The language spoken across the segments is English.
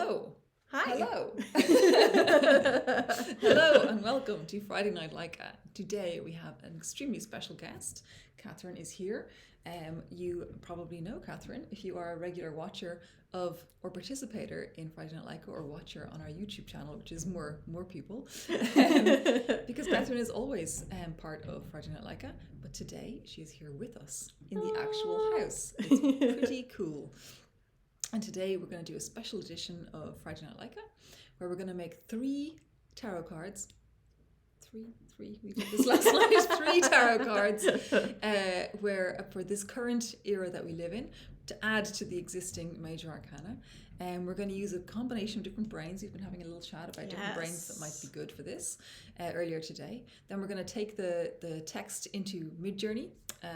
Hello. Hi. Hello. Hello and welcome to Friday Night LAIKA. Today we have an extremely special guest. Catherine is here. You probably know Catherine if you are a regular watcher of or participator in Friday Night LAIKA or watcher on our YouTube channel, which is more people. Because Catherine is always part of Friday Night LAIKA, but today she is here with us in the actual house. It's pretty cool. And today we're going to do a special edition of Friday Night LAIKA, where we're going to make 3 tarot cards. We did this last night. 3 tarot cards, where for this current era that we live in, to add to the existing major arcana. And we're going to use a combination of different brains. We've been having a little chat about different brains that might be good for this earlier today. Then we're going to take the text into Midjourney,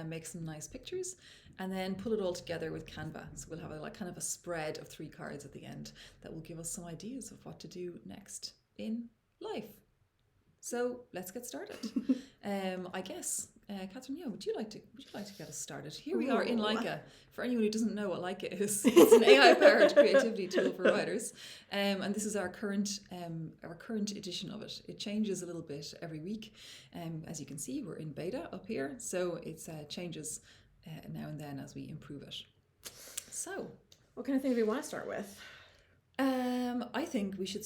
make some nice pictures, and then put it all together with Canva. So we'll have kind of a spread of 3 cards at the end that will give us some ideas of what to do next in life. So let's get started. I guess, Catherine, would you like to get us started? Here we are in LAIKA. For anyone who doesn't know what LAIKA is, it's an AI-powered creativity tool for writers, and this is our current edition of it. It changes a little bit every week. As you can see, we're in beta up here, so it changes now and then as we improve it. So, what kind of thing do we want to start with? I think we should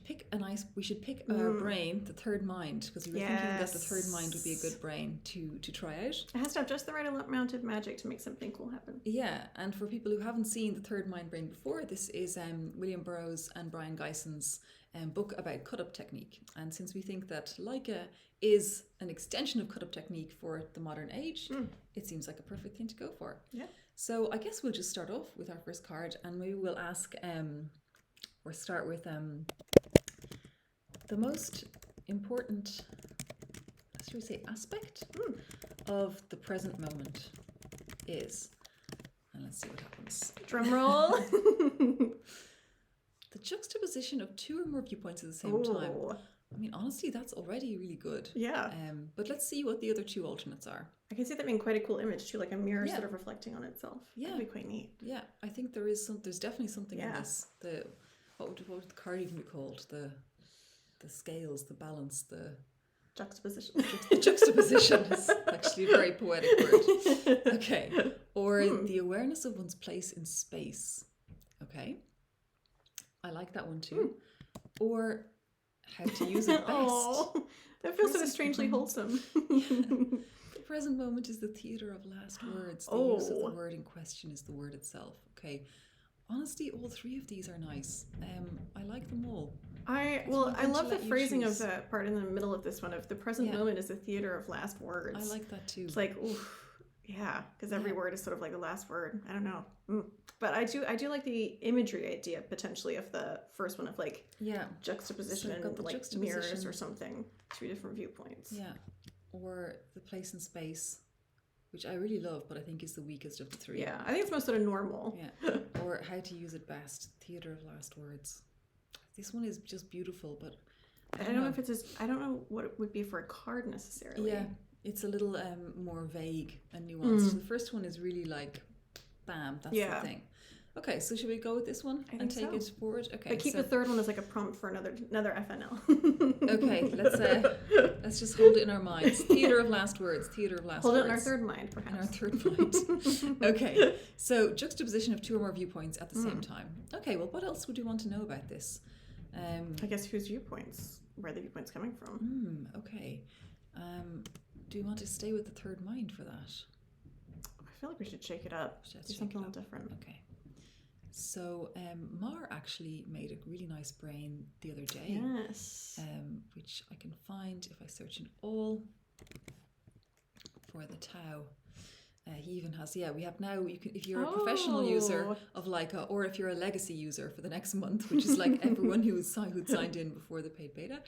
pick our brain, the third mind, because we were thinking that the third mind would be a good brain to try out. It has to have just the right amount of magic to make something cool happen. Yeah, and for people who haven't seen the third mind brain before, this is William Burroughs and Brian Geison's book about cut-up technique. And since we think that LAIKA is an extension of cut-up technique for the modern age, it seems like a perfect thing to go for. Yeah. So I guess we'll just start off with our first card, and maybe we'll ask, or start with the most important, should we say, aspect of the present moment is, and let's see what happens. Drum roll. The juxtaposition of 2 or more viewpoints at the same time. I mean, honestly, that's already really good. Yeah. But let's see what the other 2 alternates are. I can see that being quite a cool image too, like a mirror sort of reflecting on itself. Yeah. That'd be quite neat. Yeah, I think there's definitely something in this. What would the card even be called? The scales, the balance, the juxtaposition. The juxtaposition is actually a very poetic word. Okay. Or the awareness of one's place in space. Okay. I like that one too. Or how to use it best. Oh, that feels sort of strangely wholesome. The present moment is the theatre of last words. The use of the word in question is the word itself. Okay. Honestly, all 3 of these are nice. I like them all. I love the phrasing of the part in the middle of this one of the present moment is the theatre of last words. I like that too. It's like, oof, yeah, because every word is sort of like the last word. I don't know. But I do like the imagery idea potentially of the first one of like juxtaposition and like mirrors or something, 2 different viewpoints. Yeah, or the place and space, which I really love, but I think is the weakest of the 3. Yeah, I think it's most sort of normal. Yeah, or how to use it best, theatre of last words. This one is just beautiful, but I don't know if I don't know what it would be for a card necessarily. Yeah, it's a little more vague and nuanced. The first one is really like, bam, that's the thing. Okay, so should we go with this one and take it forward? Okay, but keep the third one as like a prompt for another FNL. Okay, let's just hold it in our minds. Theatre of last words. Theatre of last words. Hold it in our third mind, perhaps. In our third mind. Okay, so juxtaposition of 2 or more viewpoints at the same time. Okay, well, what else would you want to know about this? I guess whose viewpoints? Where are the viewpoints coming from? Okay. Do you want to stay with the third mind for that? I feel like we should shake it up. Do something a little different. Okay. So Mar actually made a really nice brain the other day. Yes. Which I can find if I search in all for the Tau. He even has, we have now, you can, if you're a professional user of LAIKA, or if you're a legacy user for the next month, which is like everyone who'd signed in before the paid beta,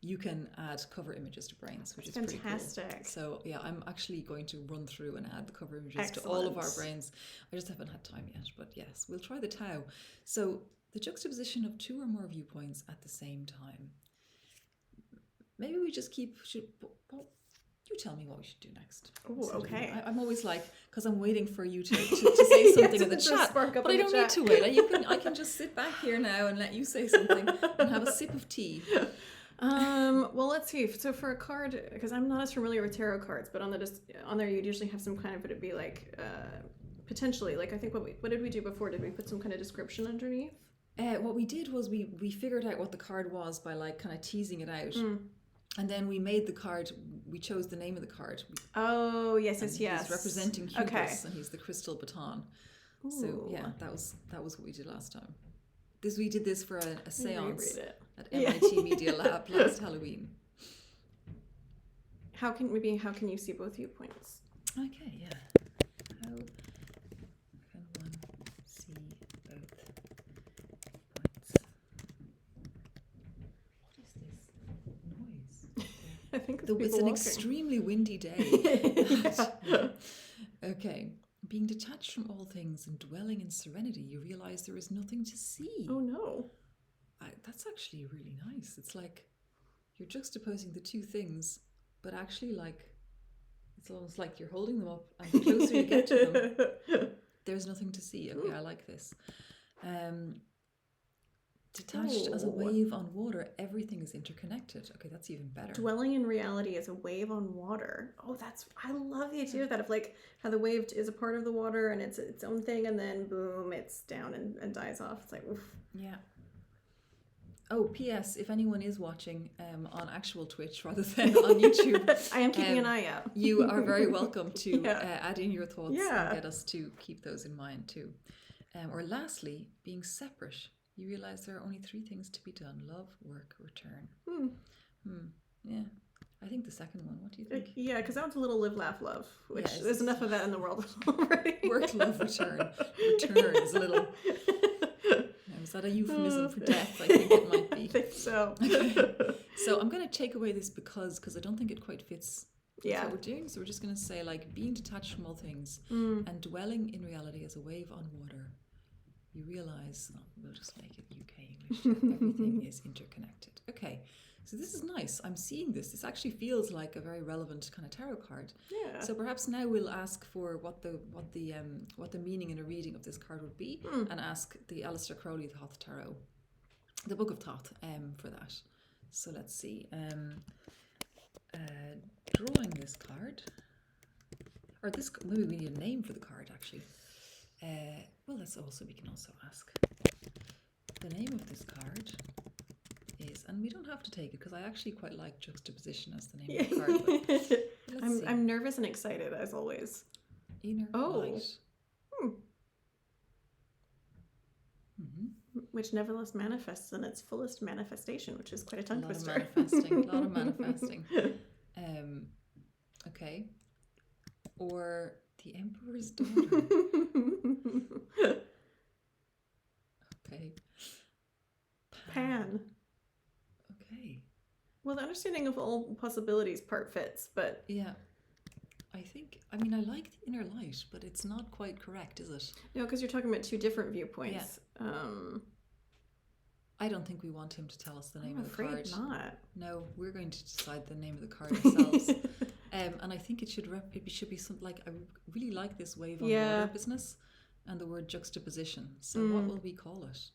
you can add cover images to brains, which is fantastic. Pretty cool. So I'm actually going to run through and add the cover images to all of our brains. I just haven't had time yet, but yes, we'll try the Tau. So the juxtaposition of 2 or more viewpoints at the same time. Maybe we just you tell me what we should do next. Oh, okay. I'm always like, because I'm waiting for you to say something in the chat, but I don't need to wait. I can just sit back here now and let you say something and have a sip of tea. Well, let's see. So for a card, because I'm not as familiar with tarot cards, but on there you'd usually have some kind of, would it be like potentially, like, I think what did we do before? Did we put some kind of description underneath? What we did was we figured out what the card was by like kind of teasing it out. And then we made the card, we chose the name of the card. Oh, yes. He's representing Hubris, and he's the crystal baton. Ooh. So yeah, that was what we did last time. We did this for a seance at MIT Media Lab last Halloween. How can you see both viewpoints? Okay, yeah. How can one see both viewpoints? What is this noise? I think it's an extremely windy day. Okay. Being detached from all things and dwelling in serenity, you realize there is nothing to see. Oh no. That's actually really nice. It's like you're juxtaposing the two things, but actually like it's almost like you're holding them up, and the closer you get to them, there's nothing to see. Okay, I like this. Detached as a wave on water, everything is interconnected. Okay, that's even better. Dwelling in reality as a wave on water. Oh, I love the idea of that, of like how the wave is a part of the water and it's its own thing, and then boom, it's down and dies off. It's like, oof. Yeah. Oh, P.S. If anyone is watching on actual Twitch rather than on YouTube, I am keeping an eye out. You are very welcome to add in your thoughts and get us to keep those in mind too. Or lastly, being separate. You realize there are only 3 things to be done: love, work, return. Yeah. I think the second one. What do you think? Yeah, because that one's a little live, laugh, love, which there's enough of that in the world already. Work, love, return. Return is a little... Is that a euphemism for death? I think it might be. I think so. Okay. So I'm going to take away this because I don't think it quite fits with what we're doing. So we're just going to say like being detached from all things and dwelling in reality as a wave on water. You realize, we'll just make it UK English. Everything is interconnected. Okay. So this is nice. I'm seeing this. This actually feels like a very relevant kind of tarot card. Yeah. So perhaps now we'll ask for what the meaning in a reading of this card would be, and ask the Aleister Crowley Thoth Tarot, the Book of Thoth, for that. So let's see. Drawing this card, or this, maybe we need a name for the card actually. Well, we can also ask. The name of this card is, and we don't have to take it because I actually quite like juxtaposition as the name of the card. But I'm nervous and excited as always. Inner light. Which nevertheless manifests in its fullest manifestation, which is quite a tongue twister. A lot of manifesting. Okay. Or the Emperor's Daughter. Okay. Pan. Okay. Well, the understanding of all possibilities part fits, but... Yeah. I like the inner light, but it's not quite correct, is it? No, because you're talking about 2 different viewpoints. Yeah. I don't think we want him to tell us the name of the card. I'm afraid not. No, we're going to decide the name of the card ourselves. And I think it should be something like, I really like this wave on water business and the word juxtaposition. So what will we call it?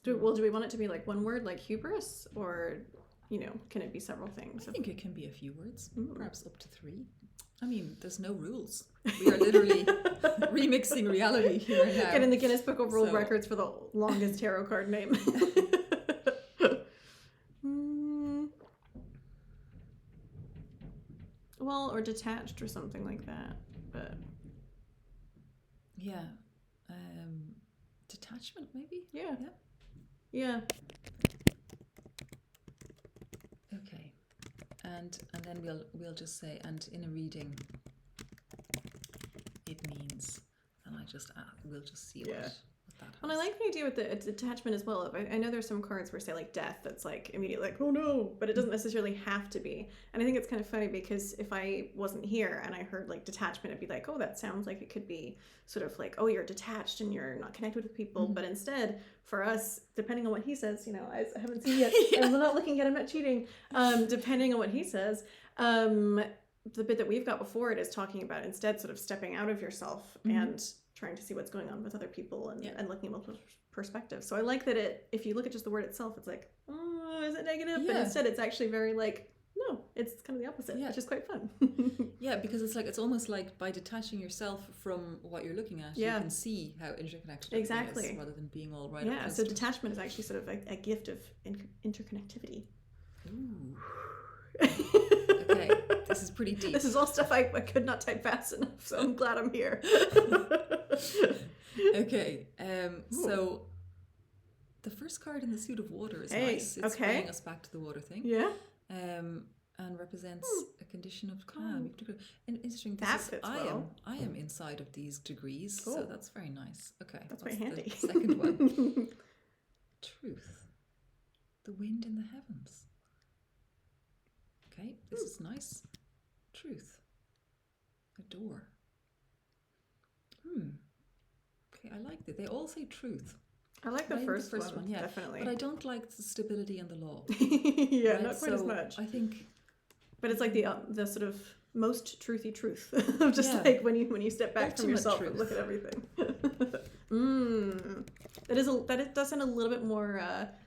Do we want it to be like one word, like hubris, or, can it be several things? I think it can be a few words, perhaps up to 3. I mean, there's no rules. We are literally remixing reality here and now. Getting the Guinness Book of World Records for the longest tarot card name. Well, or detached or something like that, but... Yeah. Detachment, maybe? Yeah. Okay. And then we'll just say, and in a reading, it means, and we'll just see what that has. Well, I like the idea with the attachment as well. I know there's some cards where say like death that's like immediately like, oh no, but it doesn't necessarily have to be. And I think it's kind of funny because if I wasn't here and I heard like detachment, it'd be like, oh, that sounds like it could be sort of like, oh, you're detached and you're not connected with people. But instead, for us, depending on what he says, you know, I haven't seen yet, and I'm not looking at him, I'm not cheating. Depending on what he says, the bit that we've got before it is talking about instead sort of stepping out of yourself and trying to see what's going on with other people and looking at multiple perspectives. So I like that if you look at just the word itself, it's like, oh, is it negative? But instead it's actually very like, no, it's kind of the opposite, which is quite fun. Yeah, because it's almost like by detaching yourself from what you're looking at, you can see how interconnected exactly it is rather than being all right. Yeah, so detachment is actually sort of a gift of interconnectivity. Ooh. Okay, this is pretty deep. This is all stuff I could not type fast enough, so I'm glad I'm here. Okay, so the first card in the suit of water is nice. It's bringing us back to the water thing. Yeah. And represents a condition of calm. And interesting. I am inside of these degrees, so that's very nice. Okay, that's very handy. The second one. Truth. The wind in the heavens. Okay, this is nice. Truth. A door. Okay, I like that. They all say truth. I like the first one, yeah, definitely. But I don't like the stability and the law. Yeah, right? Not quite as much. I think. But it's like the sort of most truthy truth of just like when you step back from yourself and look at everything. That does sound a little bit more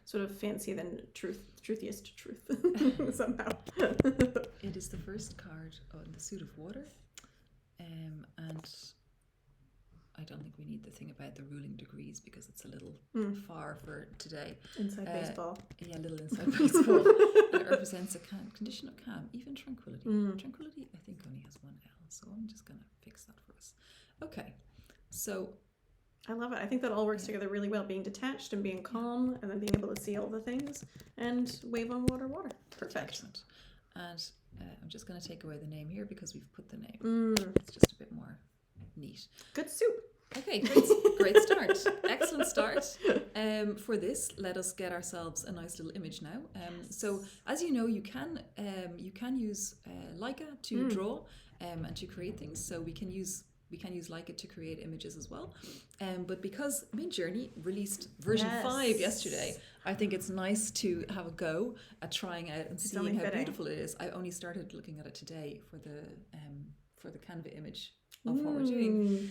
sort of fancy than truthiest truth somehow. It is the first card on the suit of water, and I don't think we need the thing about the ruling degrees because it's a little far for today. Inside baseball. Yeah, a little inside baseball. And it represents a condition of calm, even tranquility. Tranquility, I think, only has one L, so I'm just going to fix that for us. Okay, so... I love it. I think that all works together really well, being detached and being calm and then being able to see all the things and wave on water. Perfect. Excellent. And I'm just going to take away the name here because we've put the name. It's just a bit more neat. Good soup. Okay, great start. Excellent start. For this, let us get ourselves a nice little image now. So, as you know, you can use LAIKA to draw and to create things. So we can use LAIKA to create images as well. But because Midjourney released version 5 yesterday, I think it's nice to have a go at trying out and seeing how beautiful it is. I only started looking at it today for the Canva image of what we're doing.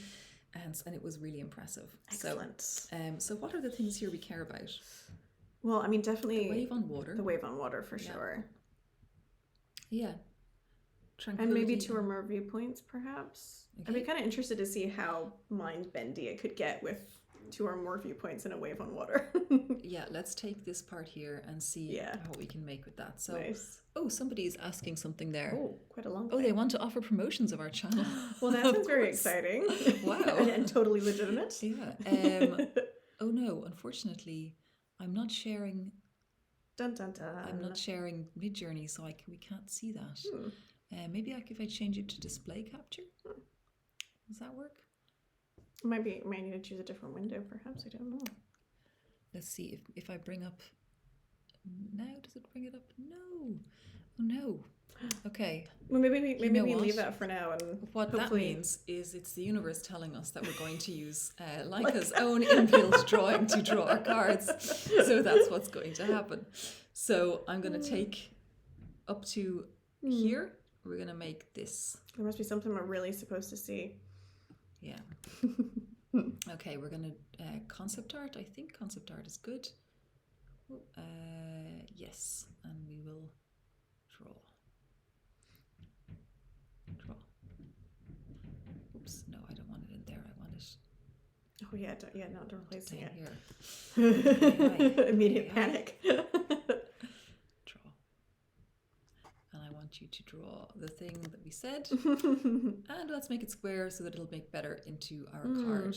And it was really impressive. Excellent. So what are the things here we care about? Well, I mean, definitely... The wave on water. The wave on water, for sure. Yeah. And maybe 2 or more viewpoints, perhaps. Okay. I'd be kind of interested to see how mind-bendy it could get with 2 or more viewpoints in a wave on water. Yeah, let's take this part here and see what we can make with that. So, nice. Oh, somebody's asking something there. Oh, quite a long thing. Oh, they want to offer promotions of our channel. Well, that sounds very exciting. Wow. and totally legitimate. Yeah. Oh no, unfortunately, I'm not sharing... Dun, dun, dun. I'm not sharing Midjourney, so we can't see that. Maybe if I change it to display capture, does that work? Might need to choose a different window, perhaps. I don't know. Let's see if I bring up now. Does it bring it up? No. Oh no. Okay. Well, maybe we leave that for now. And what that means is it's the universe telling us that we're going to use LAIKA's own inbuilt drawing to draw our cards. So that's what's going to happen. So I'm going to take up to here. We're going to make this. There must be something we're really supposed to see. Yeah. Okay, we're going to concept art. I think concept art is good. Yes, and we will draw. Oops, no, I don't want it in there. I want it. Oh yeah, not replacing it. Here. Immediate panic. Draw. And I want you to draw the thing that we said. And let's make it square so that it'll make better into our card.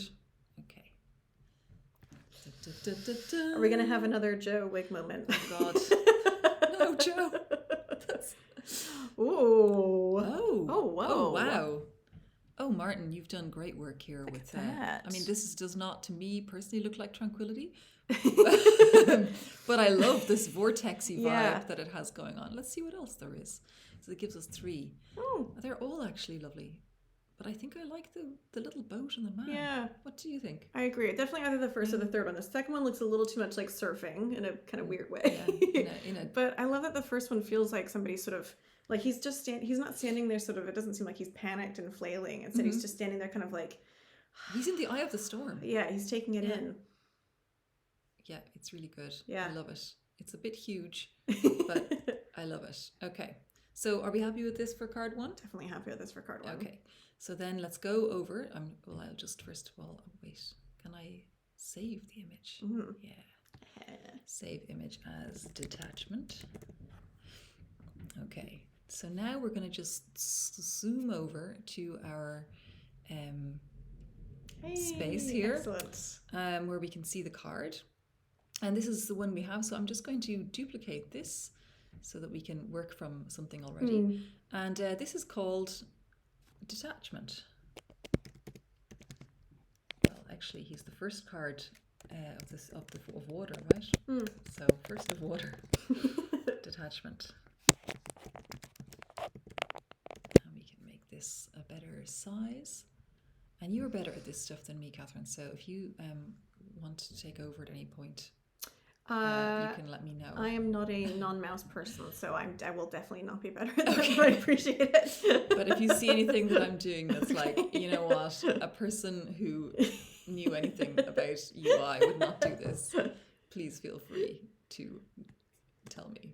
Okay. Are we gonna have another Joe wig moment? Oh God. No, Joe. Ooh. Oh. Oh, whoa. Oh, wow. Oh, Martin, you've done great work here with that. I mean, does not, to me personally, look like tranquility. But I love this vortexy vibe that it has going on. Let's see what else there is. So it gives us 3. Oh. They're all actually lovely. But I think I like the little boat and the man. Yeah. What do you think? I agree. Definitely either the first or the third one. The second one looks a little too much like surfing in a kind of weird way. Yeah, But I love that the first one feels like somebody sort of, like he's just he's not standing there sort of, it doesn't seem like he's panicked and flailing. Instead he's just standing there kind of like... He's in the eye of the storm. Yeah, he's taking it in. Yeah, it's really good. Yeah. I love it. It's a bit huge, but I love it. Okay. So are we happy with this for card 1? Definitely happy with this for card 1. Okay. So then let's go over. Well, I'll just first of all wait. Can I save the image? Yeah. Save image as detachment. Okay. So now we're going to just zoom over to our space here, where we can see the card. And this is the one we have. So I'm just going to duplicate this so that we can work from something already. And this is called detachment. Well, actually, he's the first card of water, right? So first of water, detachment. And we can make this a better size. And you're better at this stuff than me, Catherine. So if you want to take over at any point, you can let me know. I am not a non-mouse person, so I will definitely not be better at that, but I appreciate it. But if you see anything that I'm doing that's like, you know what, a person who knew anything about UI would not do this, please feel free to tell me.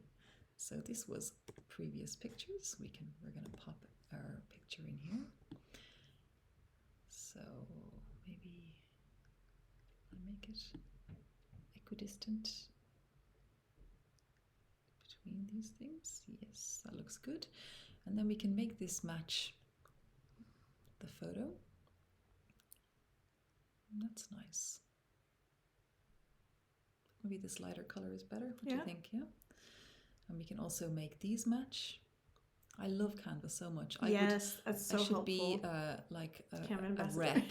So this was previous pictures. We're going to pop our picture in here. So maybe I'll make it equidistant between these things. Yes, that looks good. And then we can make this match the photo. That's nice. Maybe this lighter color is better. What do you think? Yeah. And we can also make these match. I love Canva so much. That's so helpful. I should be like a rep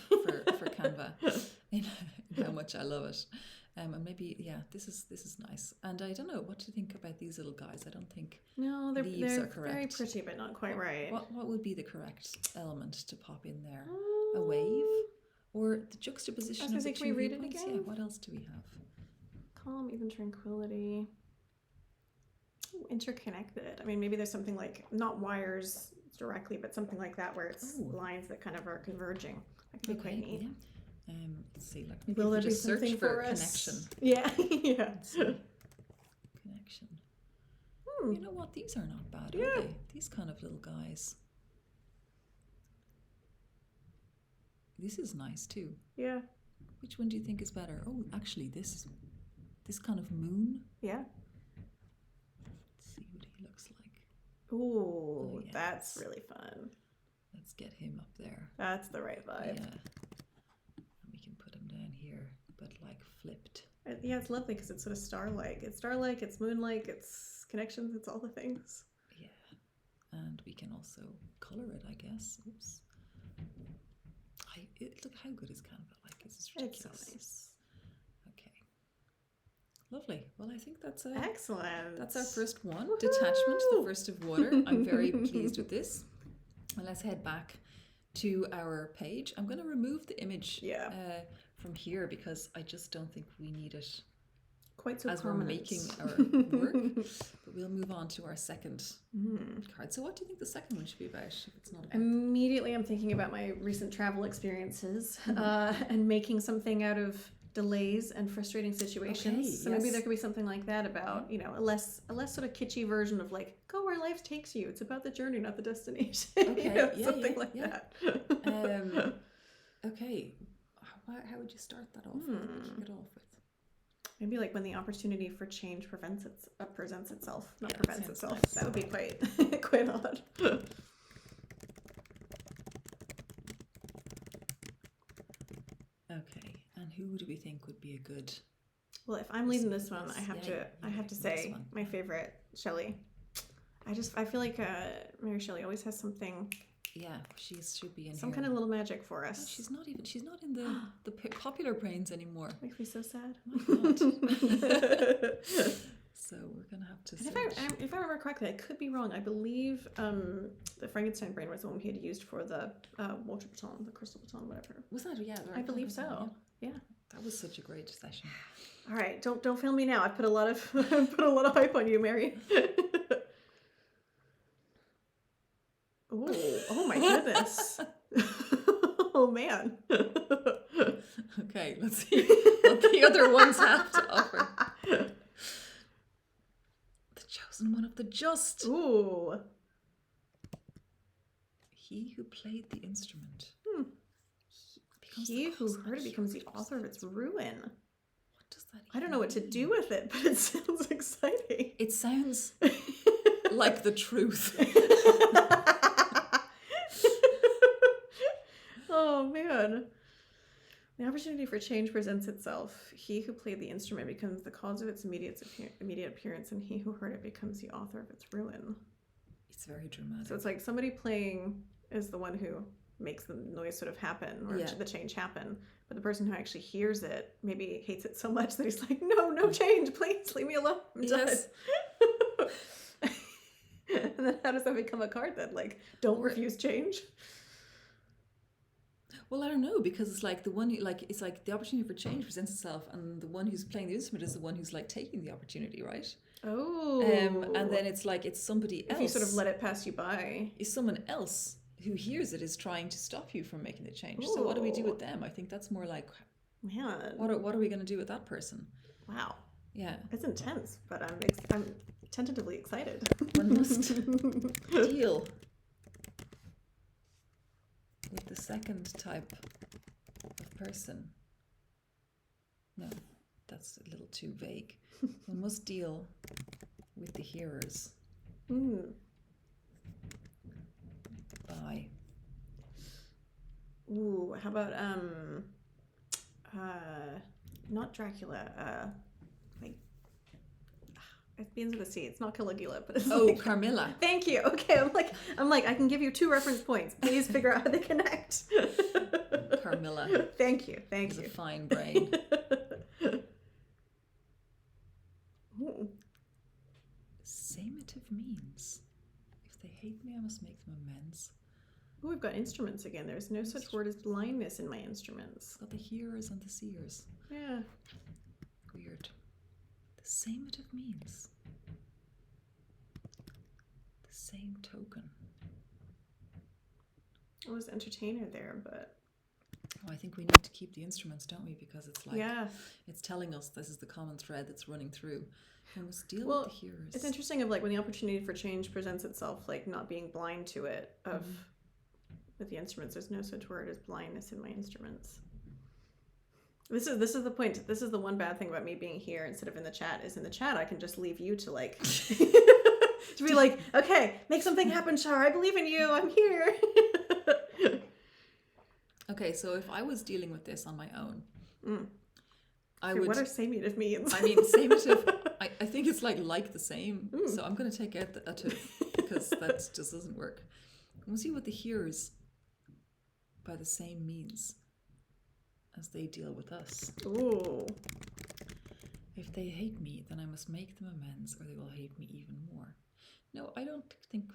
for Canva in how much I love it. And maybe, this is nice. And I don't know, what do you think about these little guys? I don't think leaves are correct. Very pretty, but not quite right. What would be the correct element to pop in there? A wave? Or the juxtaposition of the 2 can we read it viewpoints? again? Yeah, what else do we have? Calm, even tranquility. Ooh, interconnected. I mean, maybe there's something like, not wires directly, but something like that where it's lines that kind of are converging. That could be quite neat. Yeah. Let's see. Like maybe Will if there we just be something search for us? connection. Yeah. Yeah. Connection. You know what? These are not bad, are they? These kind of little guys. This is nice too. Yeah. Which one do you think is better? Oh, actually, this kind of moon. Yeah. Let's see what he looks like. Ooh, Oh, yes. That's really fun. Let's get him up there. That's the right vibe. Yeah. And we can put him down here, but like flipped. Yeah, it's lovely because it's sort of star-like. It's star-like, it's moon-like, it's connections, it's all the things. Yeah. And we can also color it, I guess. Oops. Look, how good is Canva? Like, this is ridiculous. It's so nice. Okay. Lovely. Well, I think that's excellent. That's our first one. Woohoo! Detachment, the first of water. I'm very pleased with this. Well, let's head back to our page. I'm going to remove the image from here because I just don't think we need it quite so as prominent. we're making our work. But we'll move on to our second card. So what do you think the second one should be about if it's not about? Immediately I'm thinking about my recent travel experiences and making something out of delays and frustrating situations. Okay, so maybe there could be something like that about, you know, a less sort of kitschy version of like, go where life takes you. It's about the journey, not the destination. Okay, you know, something like that. Okay. How would you start that off with? Kick it off with? Maybe like when the opportunity for change presents itself, not Yeah, prevents sounds itself. nice. That would be quite quite odd. Okay, and who do we think would be a good? Well, if I'm leading this one, I have to this say one. my favorite, Shelley. I feel like Mary Shelley always has something Yeah, she should be in some here. kind of little magic for us. No, she's not in the popular brains anymore. Makes me so sad. Oh my God. So we're gonna have to. And if I remember correctly, I could be wrong. I believe the Frankenstein brain was the one he had used for the water baton, the crystal baton, whatever. Was that? Yeah, I believe so. Yeah. That was such a great session. All right, don't fail me now. I put a lot of hype on you, Mary. Ooh, oh my goodness. Oh man. Okay, let's see what the other ones have to offer. The chosen one of the just. Ooh. He who played the instrument. He who heard it becomes the author of its ruin. What does that even I don't know what to do with it, but it sounds exciting. It sounds like the truth. Oh man. The opportunity for change presents itself. He who played the instrument becomes the cause of its immediate appearance, and he who heard it becomes the author of its ruin. It's very dramatic. So it's like somebody playing is the one who makes the noise sort of happen, or the change happen. But the person who actually hears it maybe hates it so much that he's like, no change, please leave me alone. I'm done. And then how does that become a card then? Like, don't refuse change? Well, I don't know, because it's like the one, it's like the opportunity for change presents itself, and the one who's playing the instrument is the one who's like taking the opportunity, right? Oh. And then it's like it's somebody else. If you sort of let it pass you by. Is someone else who hears it is trying to stop you from making the change. Ooh. So what do we do with them? I think that's more like, man, what are we going to do with that person? Wow. Yeah. It's intense, but I'm tentatively excited. One must deal with the second type of person. No, that's a little too vague. One must deal with the hearers. By. Ooh, how about not Dracula, like it begins with a C. It's not Caligula, but it's Carmilla. Thank you. Okay, I'm like I can give you 2 reference points. Please figure out how they connect. Carmilla. Thank you. Thank you. A fine brain. Samative means, if they hate me, I must make them amends. Oh, we've got instruments again. There's no such word as blindness in my instruments. Got the hearers and the seers. Yeah. Weird. The samative means. The same token. I was entertainer there, but... Oh, I think we need to keep the instruments, don't we? Because it's like, it's telling us this is the common thread that's running through. We must deal with the hearers. It's interesting of like when the opportunity for change presents itself, like not being blind to it, of with the instruments, there's no such word as blindness in my instruments. This is the point. This is the one bad thing about me being here instead of in the chat, is in the chat I can just leave you to like to be like, okay, make something happen, Shar. I believe in you. I'm here. Okay, so if I was dealing with this on my own, I would. What are samative means? I mean, samative. I think it's like the same. So I'm going to take out the ative because that just doesn't work. We'll see what the hearers by the same means as they deal with us. Ooh. If they hate me, then I must make them amends, or they will hate me even more. No, I don't think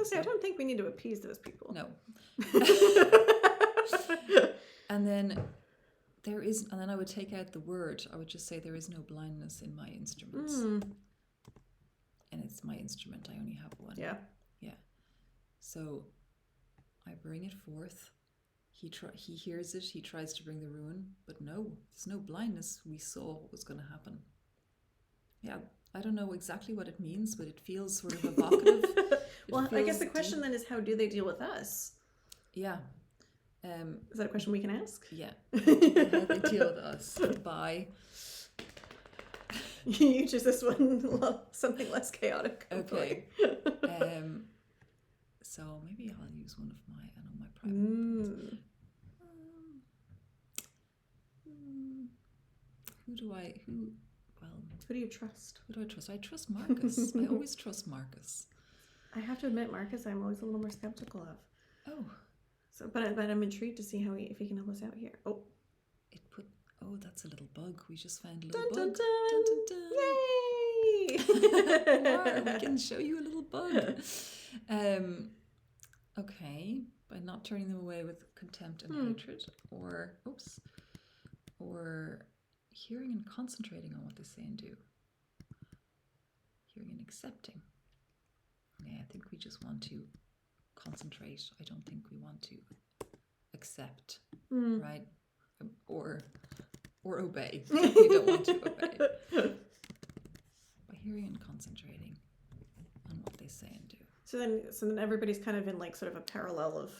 so. I don't think we need to appease those people. No. And then I would take out the word. I would just say there is no blindness in my instruments. And it's my instrument. I only have one. Yeah. Yeah. So I bring it forth. He hears it. He tries to bring the ruin. But no, there's no blindness. We saw what was going to happen. Yeah. I don't know exactly what it means, but it feels sort of evocative. Well, I guess the question then is, how do they deal with us? Yeah. Is that a question we can ask? Yeah. How they deal with us by... You choose this one, something less chaotic. Okay. So maybe I'll use one of my private. Who do you trust? Who do I trust? I trust Marcus. I always trust Marcus. I have to admit, Marcus, I'm always a little more skeptical of. Oh. So, but I'm intrigued to see if he can help us out here. Oh. Oh, that's a little bug. We just found a little Dun, bug. dun, dun. Dun, Yay! We can show you a little bug. Okay, by not turning them away with contempt and hatred, or hearing and concentrating on what they say and do. Hearing and accepting. Yeah, I think we just want to concentrate. I don't think we want to accept, right? Or obey. We definitely don't want to obey. By hearing and concentrating on what they say and do. So then everybody's kind of in like sort of a parallel of,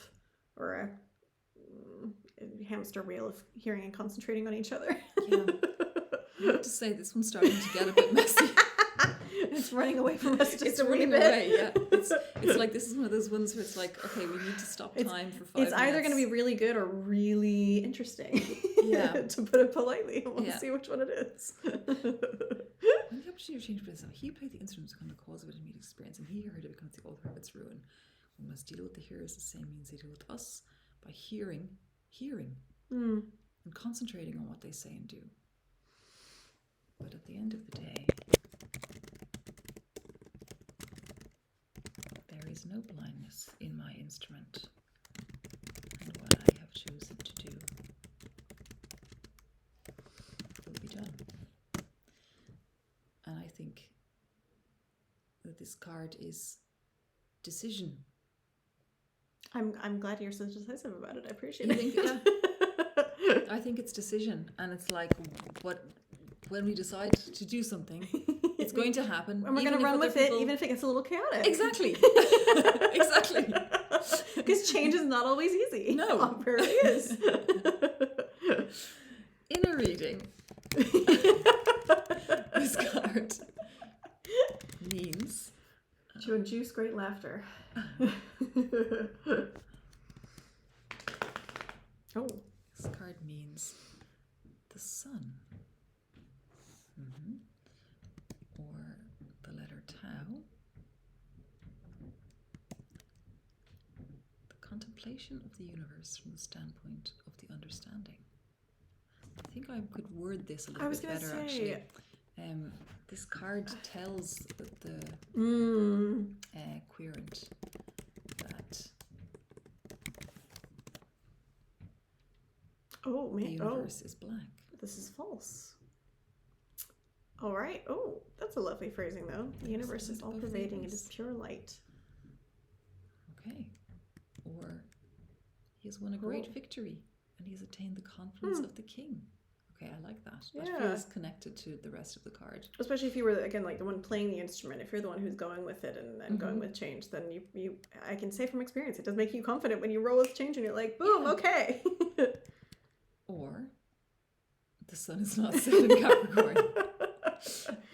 or a hamster wheel of hearing and concentrating on each other. Yeah. I have to say, this one's starting to get a bit messy. It's running away from us just a wee running bit. Away, yeah. It's like, this is one of those ones where it's like, okay, we need to stop time for 5 minutes. It's either going to be really good or really interesting. Yeah. To put it politely. We'll see which one it is. When the opportunity to change place, he played the instrument to become the cause of it immediate experience, and he heard it becomes the author of its ruin. We must deal with the hearers the same means they deal with us, by hearing, and concentrating on what they say and do. But at the end of the day, there is no blindness in my instrument, and what I have chosen to do will be done. And I think that this card is decision. I'm glad you're so decisive about it. I appreciate it. Yeah. I think it's decision, and it's like when we decide to do something, it's going to happen, and we're going to run with it, even if it gets a little chaotic. Exactly. Exactly. Because change is not always easy. No, it really is. Inner reading. This card means to induce great laughter. Oh. This card means the sun. Or the letter tau. The contemplation of the universe from the standpoint of the understanding. I think I could word this a little bit better, actually. This card tells the querent that the universe is black. This is false. All right. Oh, that's a lovely phrasing, though. The universe is all pervading. It is pure light. Okay. Or he has won a great victory, and he has attained the confidence of the king. Okay, I like that. That feels connected to the rest of the card. Especially if you were, again, like the one playing the instrument. If you're the one who's going with it and going with change, then you I can say from experience, it does make you confident when you roll with change and you're like, boom, okay. Or the sun is not set in Capricorn.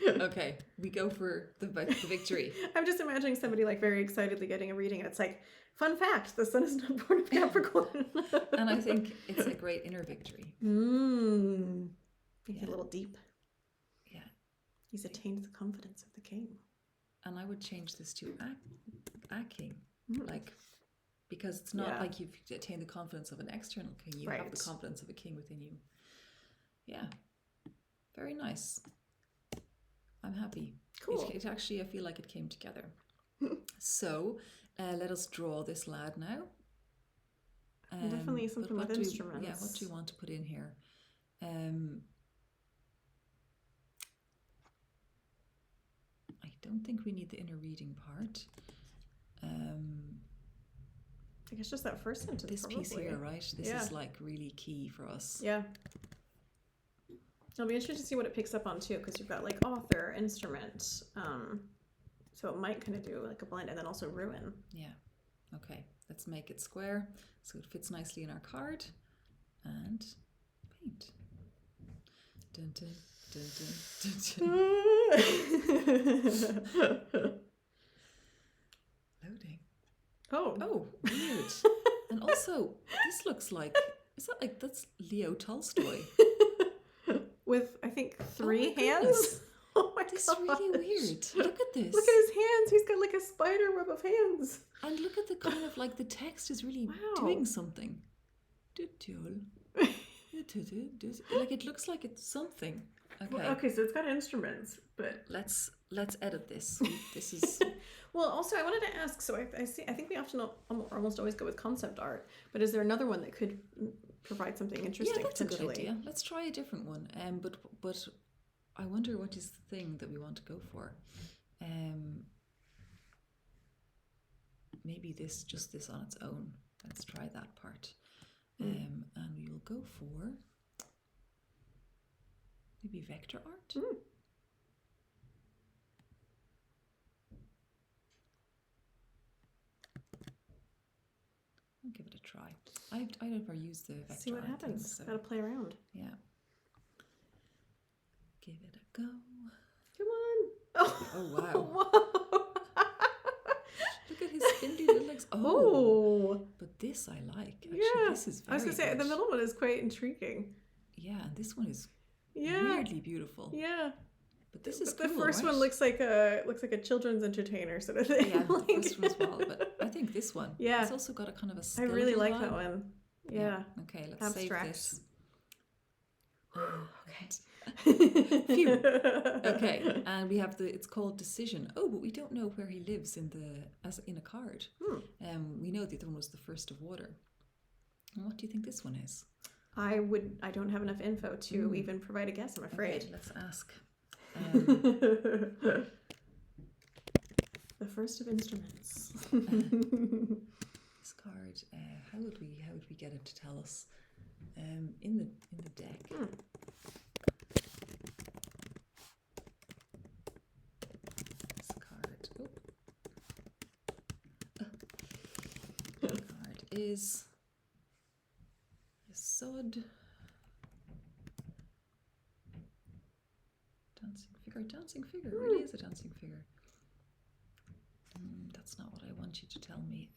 Okay, we go for the victory. I'm just imagining somebody like very excitedly getting a reading, and it's like, fun fact, the sun is not born of Capricorn. And I think it's a great inner victory. He's a little deep. Yeah. He's attained the confidence of the king. And I would change this to a king. Like, because it's not like you've attained the confidence of an external king. You have the confidence of a king within you. Yeah. Very nice. I'm happy. Cool. It actually, I feel like it came together. So, let us draw this lad now. Definitely something with instruments. What do you want to put in here? I don't think we need the inner reading part. I guess just that first sentence. This piece here, right? This is like really key for us. Yeah. It'll be interesting to see what it picks up on too, because you've got like author, instrument. So it might kind of do like a blend, and then also ruin. Yeah. Okay. Let's make it square so it fits nicely in our card, and paint. Dun, dun, dun, dun, dun, dun. Loading. Oh, weird. And also, this looks like, that's Leo Tolstoy? With, I think, 3 hands? Oh my This is really weird. Look at this. Look at his hands. He's got like a spider web of hands. And look at the kind of like the text is really doing something. Like it looks like it's something. Okay. Well, okay, so it's got instruments, but let's edit this. This is well. Also, I wanted to ask. So I see. I think we often almost always go with concept art, but is there another one that could provide something interesting? Yeah, that's a good idea. Let's try a different one. But I wonder what is the thing that we want to go for. Maybe this on its own. Let's try that part. And we will go for maybe vector art. I'll give it a try. I never use the vector See what art happens. Thing, so. Gotta play around. Yeah. Give it a go. Come on. Oh wow. Whoa. Look at his spindly little legs. Oh. But this I like. Actually, this is very I was gonna say the middle one is quite intriguing. Yeah, and this one is weirdly beautiful. Yeah. But this is the cool, first right? one looks like a children's entertainer sort of thing. Yeah, the first one as well. But I think this one. Yeah. It's also got a kind of a I skeletal really like vibe. that one. Yeah. Okay, let's Abstract. save this. Okay. Phew. Okay, and we have it's called Decision. Oh, but we don't know where he lives in a card. We know the other one was the First of Water. And what do you think this one is? I don't have enough info to even provide a guess, I'm afraid. Okay, let's ask. The first of instruments. This card, how would we get it to tell us? In the deck. This card. The card is a sod. Dancing figure. It really is a dancing figure. That's not what I want you to tell me.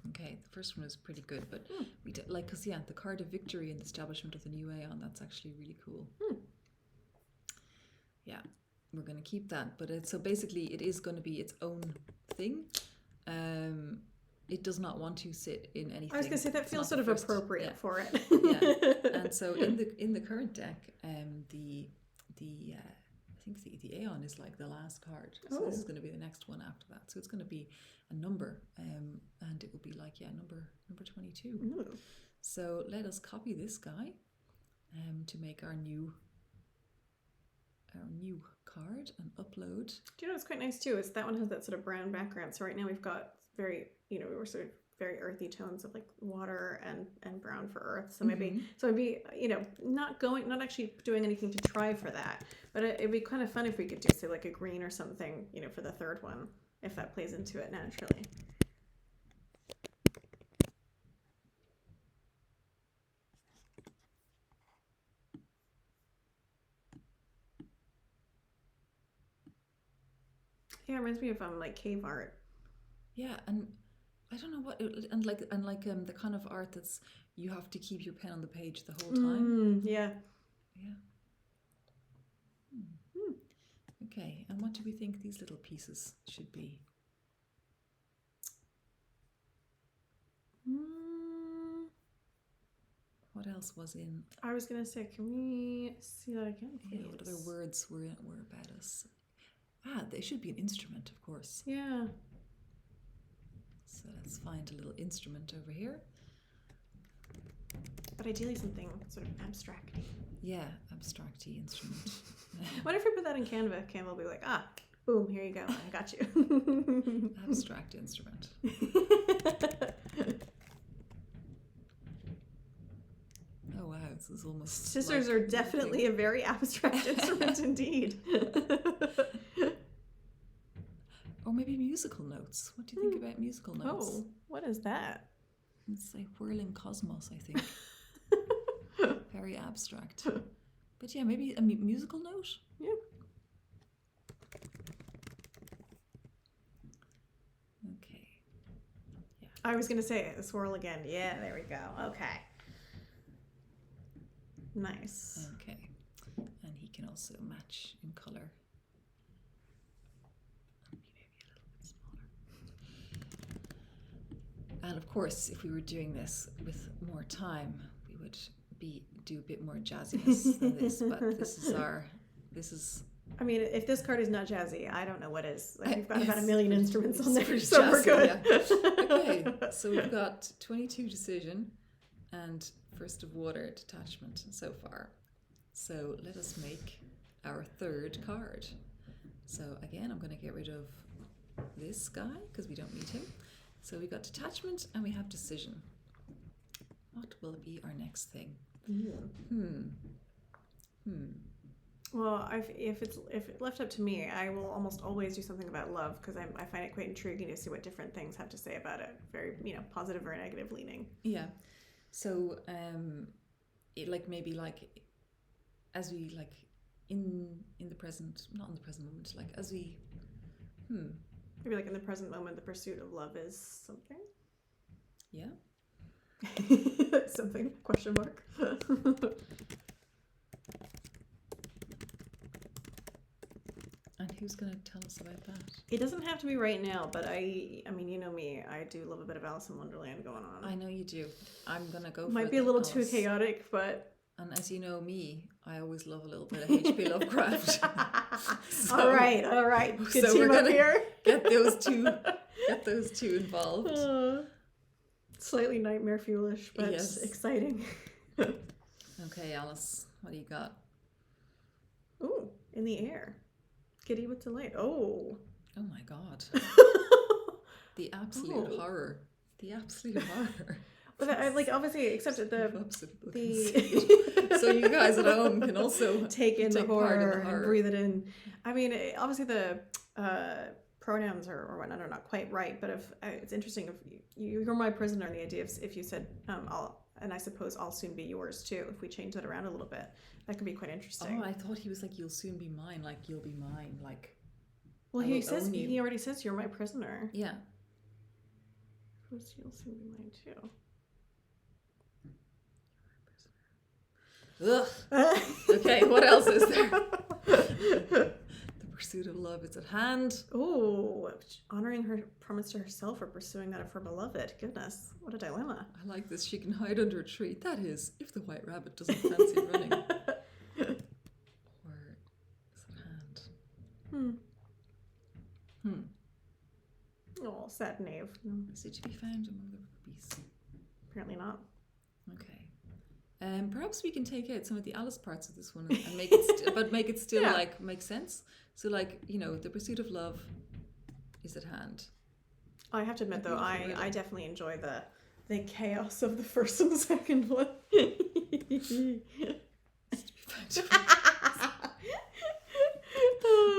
Okay, the first one was pretty good, but we did because the card of victory and the establishment of the new Aeon, that's actually really cool. Yeah, we're going to keep that, but so basically it is going to be its own thing. It does not want to sit in anything. I was going to say that feels sort of appropriate for it. Yeah, and so in the current deck, I think the Aeon is like the last card. So this is going to be the next one after that. So it's going to be a number, and it will be like number 22. So let us copy this guy to make our new card and upload. Do you know what's quite nice too is that one has that sort of brown background. So right now we've got very, we were sort of very earthy tones of like water and brown for earth. So maybe not actually doing anything to try for that, but it'd be kind of fun if we could do say like a green or something, for the third one, if that plays into it naturally. Yeah, it reminds me of like cave art. Yeah, and I don't know what the kind of art that's you have to keep your pen on the page the whole time. Yeah. Okay, and what do we think these little pieces should be? What else was in? I was gonna say, can we see that again, please? Yeah, what other words were about us? They should be an instrument, of course. Yeah. So let's find a little instrument over here. But ideally something sort of abstract. Yeah, abstract-y instrument. What if we put that in Canva? Canva will be like, boom, here you go, I got you. Abstract instrument. Oh wow, this is almost. Scissors are definitely a very abstract instrument indeed. Or maybe musical notes. What do you think about musical notes? Oh, what is that? It's like whirling cosmos, I think. Very abstract. But yeah, maybe a musical note. Yeah. Okay. Yeah. I was gonna say the swirl again. Yeah, there we go. Okay. Nice. Okay. And he can also match in color. Maybe a little bit smaller. And of course, if we were doing this with more time, we would do a bit more jazziness than this. But this is. I mean, if this card is not jazzy, I don't know what is. Like, we've got about a million instruments on there, so jazzy, we're good. Yeah. Okay, so we've got 22 decision and first of water detachment so far. So let us make our third card. So again, I'm going to get rid of this guy because we don't need him. So we got detachment and we have decision. What will be our next thing? Well, if it left up to me, I will almost always do something about love because I find it quite intriguing to see what different things have to say about it. Very, positive or negative leaning. Yeah. So, as we in the present, not in the present moment, as we, Maybe in the present moment, the pursuit of love is something. Yeah. Something? Question mark. And who's going to tell us about that? It doesn't have to be right now, but I mean, you know me, I do love a bit of Alice in Wonderland going on. I know you do. I'm going to go for Might be a little too chaotic, but... And as you know me, I always love a little bit of H.P. Lovecraft. All right. Good so team we're up here. Get those two involved. Slightly nightmare fuelish, but yes. Exciting. Okay, Alice, what do you got? Ooh, in the air. Giddy with delight. Oh. Oh my God. The absolute horror. The absolute horror. But obviously, except at the so you guys at home can also take in the horror and breathe it in. I mean, obviously the pronouns or whatnot are not quite right, but if it's interesting if you're my prisoner, and the idea of if you said and I suppose I'll soon be yours too. If we change that around a little bit, that could be quite interesting. Oh, I thought he was you'll soon be mine. You'll be mine. Well, he already says you're my prisoner. Yeah. You'll soon be mine too. Ugh. Okay, what else is there? The pursuit of love is at hand. Oh, honoring her promise to herself or pursuing that of her beloved. Goodness, what a dilemma. I like this. She can hide under a tree. That is, if the white rabbit doesn't fancy running. Or is at hand. Oh, sad knave. Is it to be found among the rubies? Apparently not. Okay. Perhaps we can take out some of the Alice parts of this one and make it, but make it still make sense. So, the pursuit of love is at hand. I have to admit, though, I definitely enjoy the chaos of the first and second one.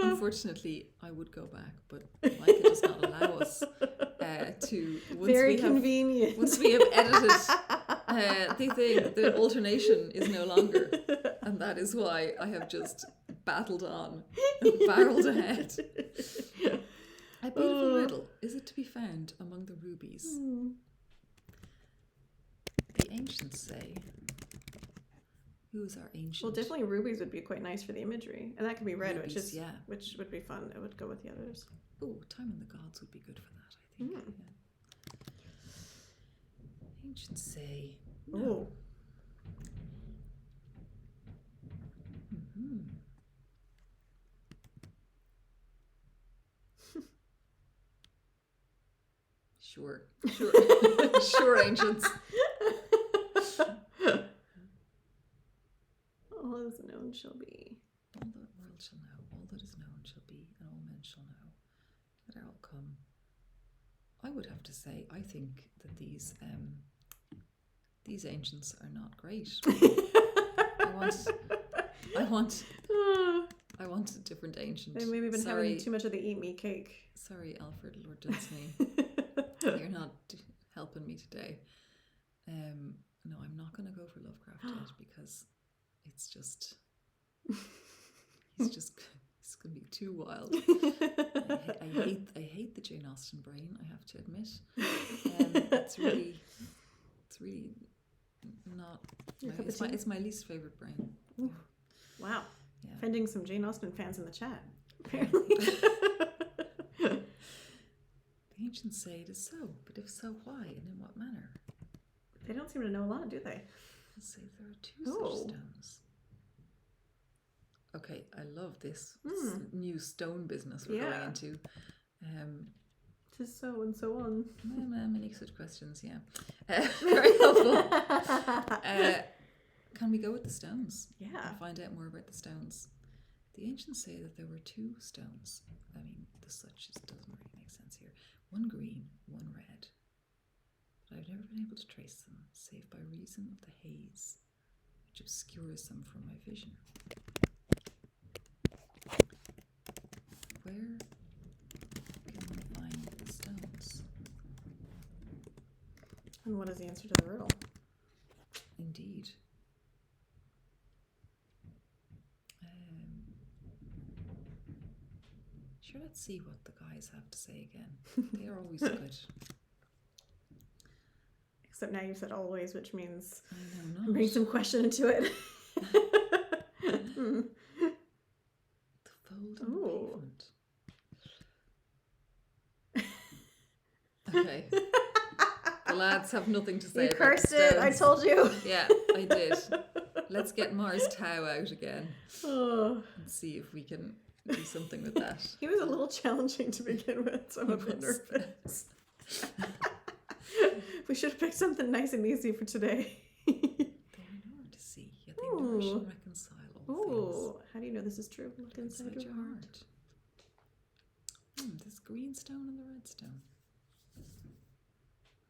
Unfortunately, I would go back, but LAIKA does not allow us to. Very convenient. Once we have edited. The alternation is no longer, and that is why I have just battled on and barreled ahead. A beautiful riddle. Is it to be found among the rubies? The ancients say. Who is our ancient? Well, definitely rubies would be quite nice for the imagery, and that can be red, rubies, which would be fun. It would go with the others. Oh, Time and the Gods would be good for that, I think. Yeah. Ancients say. No. Oh. Sure, sure, ancients. All that is known shall be. All the world shall know. All that is known shall be, and all men shall know. That all come. I would have to say, I think that these ancients are not great. I want a different ancient. They've maybe been having too much of the eat me cake. Sorry, Alfred, Lord Dunsany. You're not helping me today. No, I'm not going to go for Lovecraft yet because it's just... It's going to be too wild. I hate the Jane Austen brain, I have to admit. It's really not... It's my least favourite brain. Yeah. Wow. Yeah. Offending some Jane Austen fans in the chat, apparently. The ancients say it is so, but if so, why and in what manner? They don't seem to know a lot, do they? They say there are 2 such stones. Okay, I love this new stone business we're going into. Tis so and so on. Many such questions, yeah. Very helpful. Can we go with the stones? Yeah. And find out more about the stones. The ancients say that there were 2 stones. I mean, the such doesn't really make sense here. One green, one red. But I've never been able to trace them, save by reason of the haze, which obscures them from my vision. Where can we find the stones? And what is the answer to the riddle? Indeed. Sure, let's see what the guys have to say again. They are always good. Except now you've said always, which means bring some question into it. The fold on pavement. Okay. The lads have nothing to say. You cursed it, I told you. Yeah, I did. Let's get Mars Tau out again. And see if we can do something with that. He was a little challenging to begin with, so I'm a bit nervous. We should have picked something nice and easy for today. They are hard to see, yet they nourish and reconcile all things. How do you know this is true? Look inside your heart. This green stone and the red stone.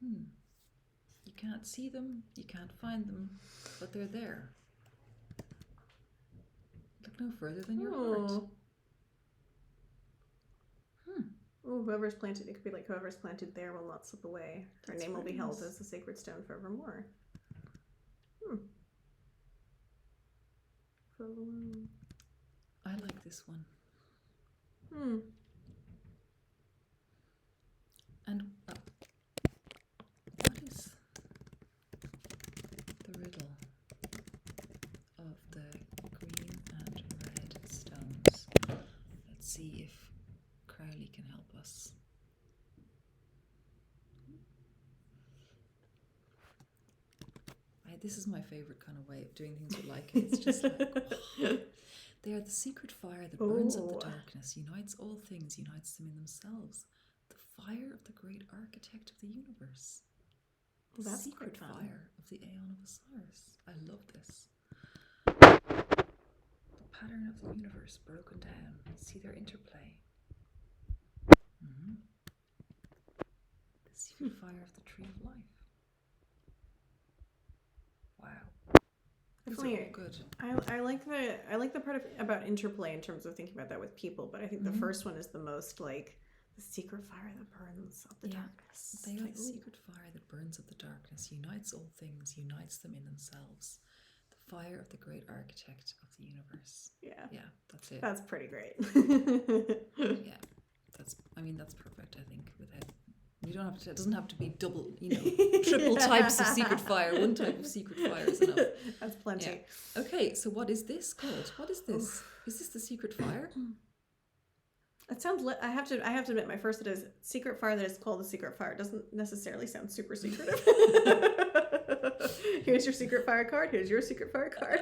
You can't see them, you can't find them, but they're there. Look no further than your heart. Oh, whoever's planted, it could be like whoever's planted there will not slip away. Her name will be held as the sacred stone forevermore. I like this one. And what is the riddle of the green and red stones? Let's see if Crowley can help us. This is my favourite kind of way of doing things with LAIKA. It's just like, they are the secret fire that burns up the darkness, unites all things, unites them in themselves. The fire of the great architect of the universe. The secret fire of the Aeon of Osiris. I love this. The pattern of the universe broken down. See their interplay. The secret fire of the tree of life. Wow. Definitely good. I like the part about interplay in terms of thinking about that with people, but I think the first one is the most like the secret fire that burns up the darkness. They are the secret fire that burns up the darkness, unites all things, unites them in themselves. The fire of the great architect of the universe. Yeah, that's it. That's pretty great. Yeah, that's perfect. I think you don't have to. It doesn't have to be double, triple types of secret fire. One type of secret fire is enough. That's plenty. Yeah. Okay, so what is this called? What is this? Is this the secret fire? It sounds. I have to admit, my first it is secret fire that is called the secret fire. It doesn't necessarily sound super secretive. Here's your secret fire card. Here's your secret fire card.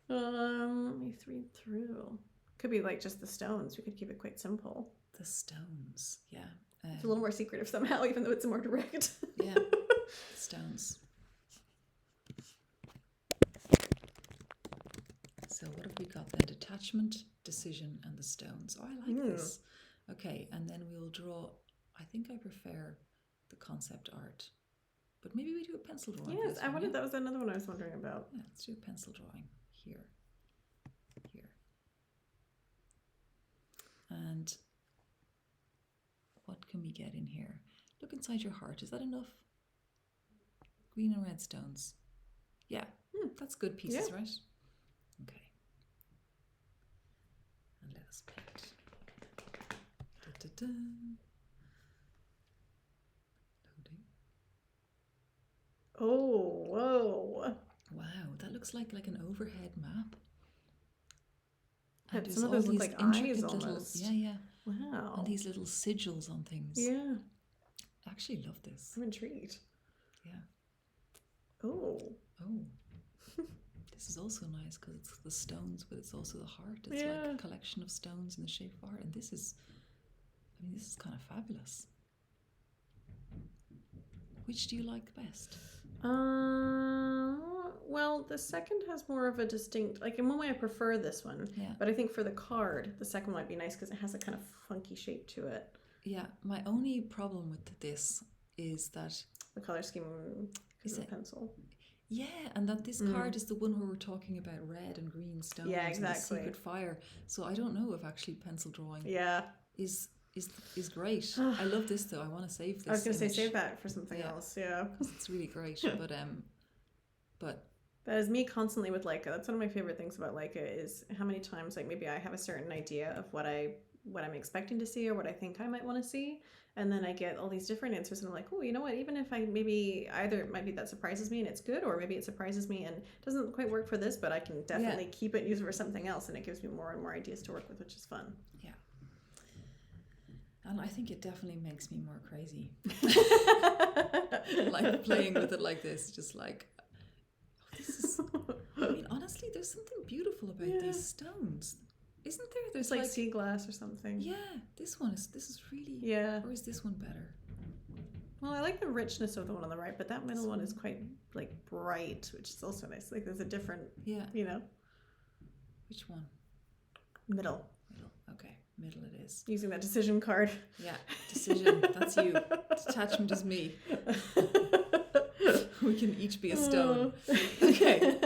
Let me read through. Could be like just the stones. We could keep it quite simple. The stones, yeah. It's a little more secretive somehow, even though it's more direct. Yeah, the stones. So what have we got then? Detachment, decision, and the stones. Oh, I like this. Okay, and then we'll draw. I think I prefer the concept art, but maybe we do a pencil drawing. Yes, I wanted. That was another one I was wondering about. Yeah, let's do a pencil drawing here. And what can we get in here? Look inside your heart. Is that enough? Green and red stones. Yeah, that's good pieces, right? Okay. And let us paint. Loading. Oh, whoa. Wow, that looks like an overhead map. And some of those look like eyes almost. Yeah. Wow. And these little sigils on things. Yeah. I actually love this. I'm intrigued. Yeah. Oh. This is also nice because it's the stones, but it's also the heart. It's like a collection of stones in the shape of heart. And this is kind of fabulous. Which do you like best? Well, the second has more of a distinct, like in one way I prefer this one, but I think for the card, the second one might be nice because it has a kind of funky shape to it. Yeah, my only problem with this is that the color scheme is a pencil. Yeah, and that this card is the one where we're talking about red and green stones and the secret fire. So I don't know if actually pencil drawing is great. I love this though. I want to save this. I was going to say save that for something else. Yeah, it's really great. But that is me constantly with LAIKA. That's one of my favorite things about LAIKA is how many times like maybe I have a certain idea of what I'm expecting to see or what I think I might want to see, and then I get all these different answers and I'm like, oh, you know what, even if I maybe either it might be that surprises me and it's good, or maybe it surprises me and doesn't quite work for this, but I can definitely keep it and use it for something else, and it gives me more and more ideas to work with, which is fun. Yeah. And I think it definitely makes me more crazy. Like playing with it like this, just like, this is, I mean, honestly, there's something beautiful about these stones. Isn't there? There's like sea glass or something. Yeah, this is really. Yeah. Or is this one better? Well, I like the richness of the one on the right, but that middle one is quite like bright, which is also nice. Like there's a different. Yeah. You know. Which one? Middle. Okay, middle it is. Using that decision card. Yeah, decision. That's you. Detachment is me. We can each be a stone. Okay.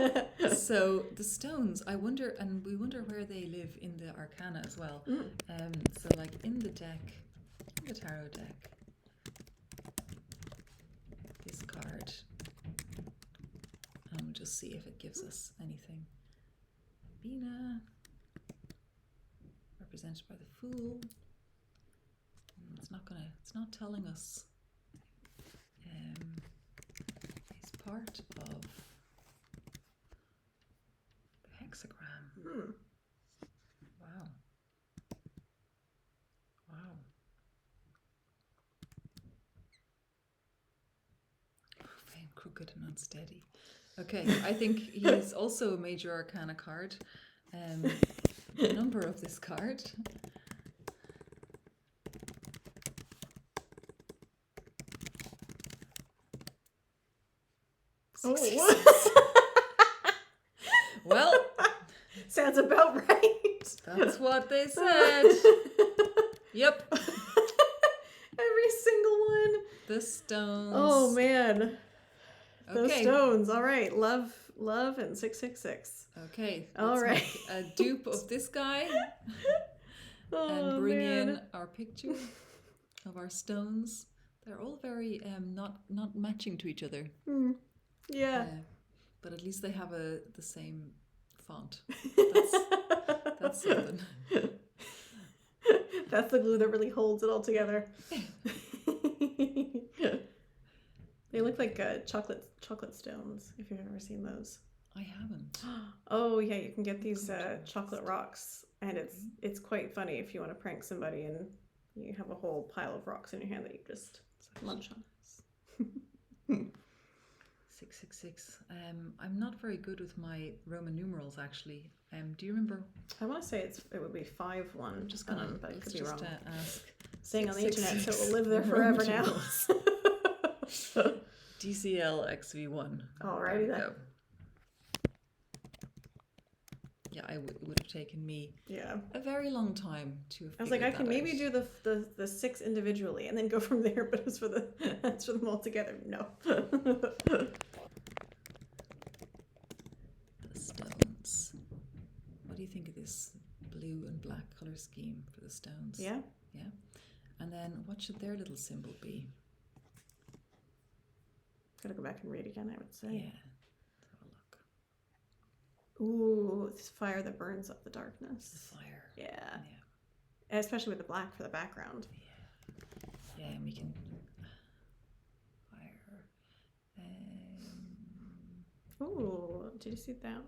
So the stones, we wonder where they live in the arcana as well. So like in the deck, the tarot deck, this card, and we'll just see if it gives us anything. Bina, represented by the Fool. It's not telling us. It's part of the hexagram. Wow. Profane, crooked, and unsteady. Okay, I think he is also a major arcana card. The number of this card. Well, sounds about right. That's what they said. Yep. Every single one. The stones. Oh man. Those stones. All right. Love and 666. Okay. All right. Make a dupe of this guy and bring in our picture of our stones. They're all very not matching to each other. Yeah. But at least they have the same font. That's something. That's the glue that really holds it all together. They look like chocolate stones, if you've ever seen those. I haven't. Oh yeah, you can get these chocolate rocks, and it's quite funny if you want to prank somebody and you have a whole pile of rocks in your hand that you just munch on. 666. I'm not very good with my Roman numerals actually. Do you remember? I want to say it would be 5-1. I'm just gonna, but it could be wrong. Ask. Staying on the internet, so it will live there forever now. DCL XV1. Alrighty then. Go. Yeah, it would have taken me a very long time to have. I was like, I can maybe do the 6 individually and then go from there, but as for them all together, no. The stones. What do you think of this blue and black color scheme for the stones? Yeah. And then what should their little symbol be? Gotta go back and read again, I would say. Yeah. Let's have a look. Ooh, it's fire that burns up the darkness. The fire. Yeah. Especially with the black for the background. Yeah, and we can fire. Ooh, did you see that?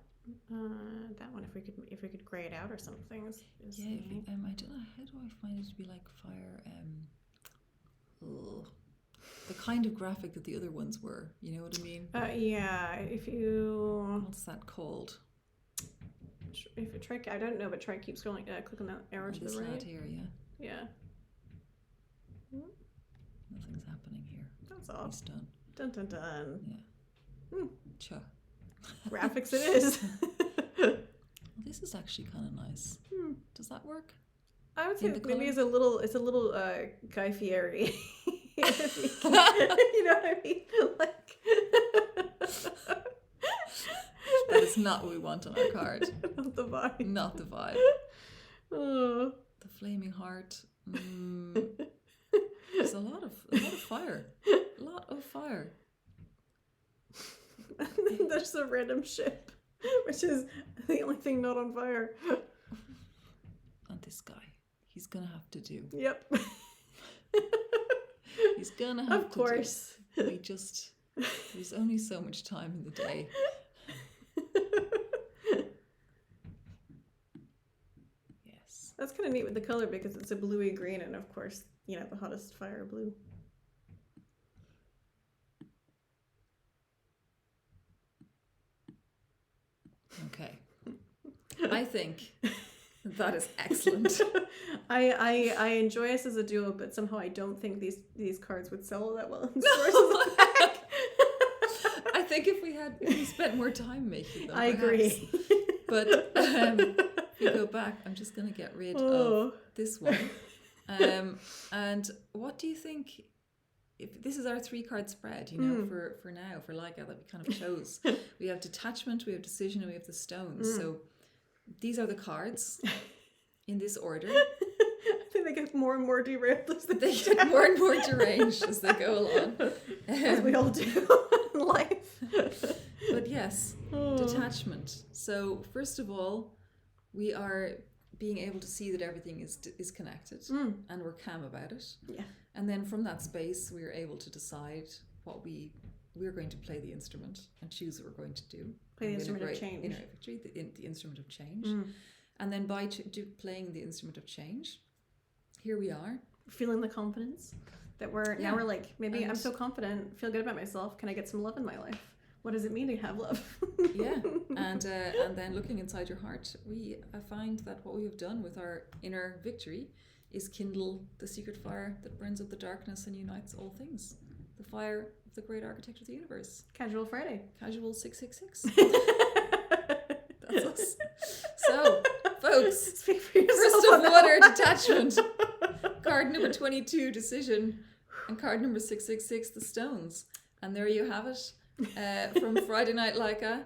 That one. If we could gray it out or something. Yeah. I don't know. How do I find it to be like fire? The kind of graphic that the other ones were. You know what I mean? Yeah. If you. What's that called? If you try, I don't know, but try keep scrolling. Click on that arrow to the right. Here, yeah. Yeah. Nothing's happening here. That's all. He's done. Dun dun dun. Yeah. Cha. Graphics it is. Well, this is actually kind of nice. Does that work? I would say maybe it's a little Guy Fieri. You know what I mean? Like. That is not what we want on our card. Not the vibe. Not the vibe. Oh. The flaming heart. There's a lot of fire. A lot of fire. There's the random ship, which is the only thing not on fire. And this guy, he's gonna have to do. Yep. He's gonna have to. Of course. Do. There's only so much time in the day. Yes. That's kind of neat with the color because it's a bluey green, and of course, you know, the hottest fire blue. Okay. I think that is excellent. I enjoy us as a duo, but somehow I don't think these cards would sell that well in stores as a pack. I think if we spent more time making them, I agree. But if we go back, I'm just going to get rid of this one. And what do you think? If this is our 3-card spread, you know, for now, for LAIKA that we kind of chose. We have detachment, we have decision, and we have the stones. So these are the cards in this order. I think they get more and more derailed as they get more and more deranged as they go along. As we all do in life. But yes, detachment. So first of all, we are being able to see that everything is connected and we're calm about it. Yeah. And then from that space, we are able to decide what we're going to play the instrument and choose what we're going to do. Play the instrument of change. Inner victory, the instrument of change. And then by playing the instrument of change, here we are. Feeling the confidence that now we're like, maybe I'm so confident, feel good about myself. Can I get some love in my life? What does it mean to have love? Yeah, and then looking inside your heart, we find that what we have done with our inner victory is kindle the secret fire that burns up the darkness and unites all things. The fire of the great architect of the universe. Casual Friday. Casual 666. That's us. So, folks, speak for yourself. First of Water, detachment. Card number 22, decision. And card number 666, the stones. And there you have it. From Friday Night LAIKA.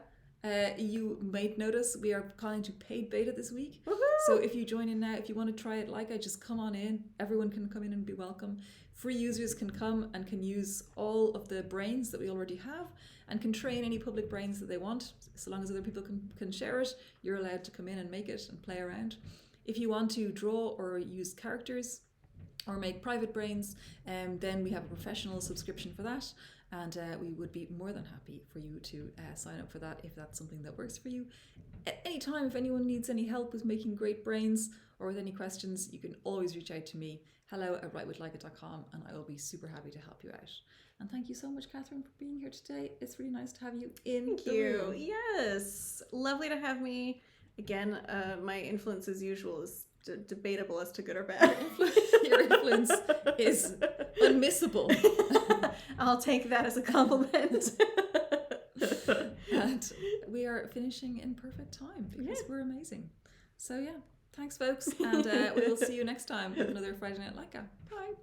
You might notice we are calling to paid beta this week. Woohoo! So if you join in now, if you want to try it LAIKA, just come on in. Everyone can come in and be welcome. Free users can come and can use all of the brains that we already have and can train any public brains that they want. So long as other people can share it, you're allowed to come in and make it and play around. If you want to draw or use characters or make private brains, then we have a professional subscription for that. And we would be more than happy for you to sign up for that if that's something that works for you. At any time, if anyone needs any help with making great brains or with any questions, you can always reach out to me, hello@writewithlaika.com, and I will be super happy to help you out. And thank you so much, Catherine, for being here today. It's really nice to have you in the room. Yes, lovely to have me. Again, my influence as usual is debatable as to good or bad. Your influence is unmissable. I'll take that as a compliment. And we are finishing in perfect time because we're amazing. So yeah, thanks folks, and we will see you next time with another Friday Night LAIKA. Bye.